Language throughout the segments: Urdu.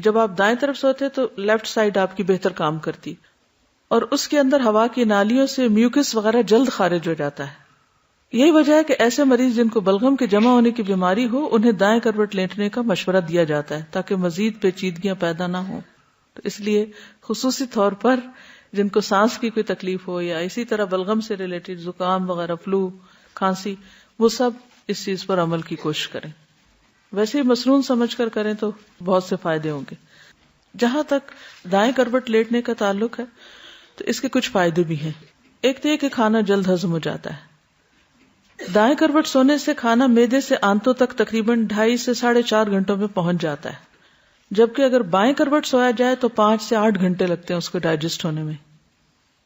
جب آپ دائیں طرف سوتے تو لیفٹ سائڈ آپ کی بہتر کام کرتی، اور اس کے اندر ہوا کی نالیوں سے میوکس وغیرہ جلد خارج ہو جاتا ہے. یہی وجہ ہے کہ ایسے مریض جن کو بلغم کے جمع ہونے کی بیماری ہو انہیں دائیں کروٹ لیٹنے کا مشورہ دیا جاتا ہے تاکہ مزید پیچیدگیاں پیدا نہ ہوں. تو اس لیے خصوصی طور پر جن کو سانس کی کوئی تکلیف ہو یا اسی طرح بلغم سے ریلیٹڈ زکام وغیرہ، فلو، کھانسی، وہ سب اس چیز پر عمل کی کوشش کریں. ویسے ہی مسنون سمجھ کر کریں تو بہت سے فائدے ہوں گے. جہاں تک دائیں کروٹ لیٹنے کا تعلق ہے تو اس کے کچھ فائدے بھی ہیں. ایک تو یہ کہ کھانا جلد ہضم ہو جاتا ہے. دائیں کروٹ سونے سے کھانا معدے سے آنتوں تک تقریباً 2.5 سے 4.5 گھنٹوں میں پہنچ جاتا ہے، جبکہ اگر بائیں کروٹ سویا جائے تو 5 سے 8 گھنٹے لگتے ہیں اس کو ڈائجسٹ ہونے میں.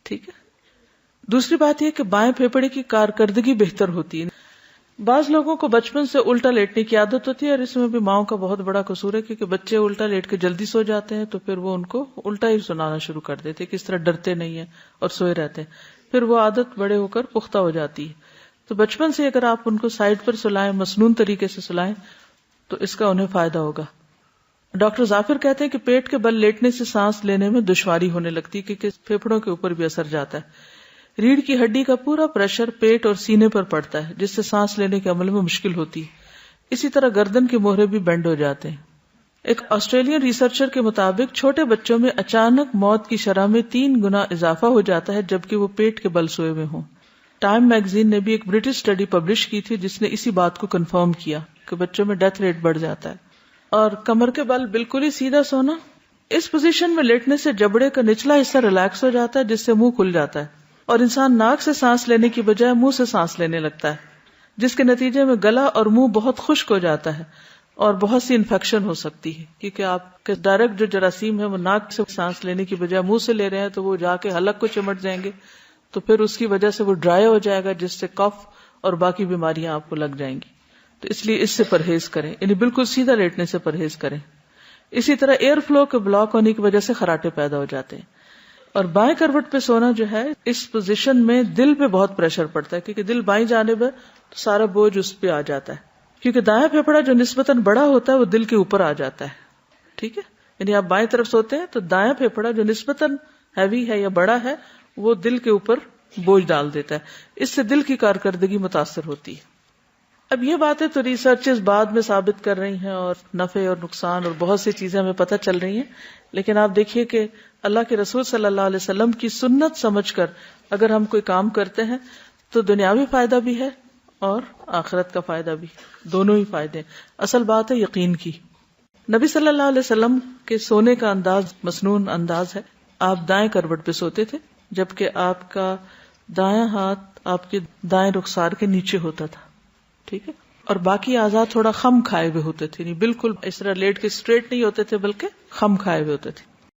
ٹھیک ہے. دوسری بات یہ کہ بائیں پھیپھڑے کی کارکردگی بہتر ہوتی ہے. بعض لوگوں کو بچپن سے الٹا لیٹنے کی عادت ہوتی ہے، اور اس میں بھی ماؤں کا بہت بڑا قصور ہے، کیونکہ بچے الٹا لیٹ کے جلدی سو جاتے ہیں تو پھر وہ ان کو الٹا ہی سنانا شروع کر دیتے ہیں، کس طرح ڈرتے نہیں ہیں اور سوئے رہتے ہیں. پھر وہ عادت بڑے ہو کر پختہ ہو جاتی ہے. تو بچپن سے اگر آپ ان کو سائڈ پر سلائیں، مسنون طریقے سے سلائیں، تو اس کا انہیں فائدہ ہوگا. ڈاکٹر ظافر کہتے ہیں کہ پیٹ کے بل لیٹنے سے سانس لینے میں دشواری ہونے لگتی ہے، کیونکہ پھیپھڑوں کے اوپر بھی اثر جاتا ہے. ریڑھ کی ہڈی کا پورا پریشر پیٹ اور سینے پر پڑتا ہے، جس سے سانس لینے کے عمل میں مشکل ہوتی ہے. اسی طرح گردن کے موہرے بھی بینڈ ہو جاتے ہیں. ایک آسٹریلین ریسرچر کے مطابق چھوٹے بچوں میں اچانک موت کی شرح میں 3 گنا اضافہ ہو جاتا ہے جبکہ وہ پیٹ کے بل سوئے ہوئے ہوں. ٹائم میگزین نے بھی ایک برٹش اسٹڈی پبلش کی تھی جس نے اسی بات کو کنفرم کیا کہ بچوں میں ڈیتھ ریٹ بڑھ جاتا ہے. اور کمر کے بل بالکل ہی سیدھا سونا، اس پوزیشن میں لیٹنے سے جبڑے کا نچلا حصہ ریلیکس ہو جاتا ہے جس سے منہ کھل جاتا ہے، اور انسان ناک سے سانس لینے کی بجائے منہ سے سانس لینے لگتا ہے، جس کے نتیجے میں گلا اور منہ بہت خشک ہو جاتا ہے اور بہت سی انفیکشن ہو سکتی ہے، کیونکہ آپ کے ڈائریکٹ جو جراثیم ہے وہ ناک سے سانس لینے کی بجائے منہ سے لے رہے ہیں تو وہ جا کے حلق کو چمٹ جائیں گے، تو پھر اس کی وجہ سے وہ ڈرائی ہو جائے گا جس سے کف اور باقی بیماریاں آپ کو لگ جائیں گی. تو اس لیے اس سے پرہیز کریں، یعنی بالکل سیدھا لیٹنے سے پرہیز کریں. اسی طرح ایئر فلو کے بلاک ہونے کی وجہ سے خراٹے پیدا ہو جاتے ہیں. اور بائیں کروٹ پہ سونا جو ہے، اس پوزیشن میں دل پہ بہت پریشر پڑتا ہے، کیونکہ دل بائیں جانب ہے تو سارا بوجھ اس پہ آ جاتا ہے، کیونکہ دائیں پھیپھڑا جو نسبتاً بڑا ہوتا ہے وہ دل کے اوپر آ جاتا ہے. ٹھیک ہے، یعنی آپ بائیں طرف سوتے ہیں تو دائیں پھیپھڑا جو نسبتاً ہیوی ہے یا بڑا ہے وہ دل کے اوپر بوجھ ڈال دیتا ہے. اس سے دل کی کارکردگی متاثر ہوتی ہے. اب یہ باتیں تو ریسرچز بعد میں ثابت کر رہی ہیں اور نفع اور نقصان اور بہت سی چیزیں ہمیں پتہ چل رہی ہیں، لیکن آپ دیکھیے کہ اللہ کے رسول صلی اللہ علیہ وسلم کی سنت سمجھ کر اگر ہم کوئی کام کرتے ہیں تو دنیاوی فائدہ بھی ہے اور آخرت کا فائدہ بھی، دونوں ہی فائدے. اصل بات ہے یقین کی. نبی صلی اللہ علیہ وسلم کے سونے کا انداز مسنون انداز ہے. آپ دائیں کروٹ پہ سوتے تھے جبکہ آپ کا دایاں ہاتھ آپ کے دائیں رخسار کے نیچے ہوتا تھا. ٹھیک ہے، اور باقی اعضاء تھوڑا خم کھائے ہوئے ہوتے تھے، یعنی بالکل اس طرح لیٹ کے اسٹریٹ نہیں ہوتے تھے بلکہ خم کھائے ہوئے ہوتے تھے.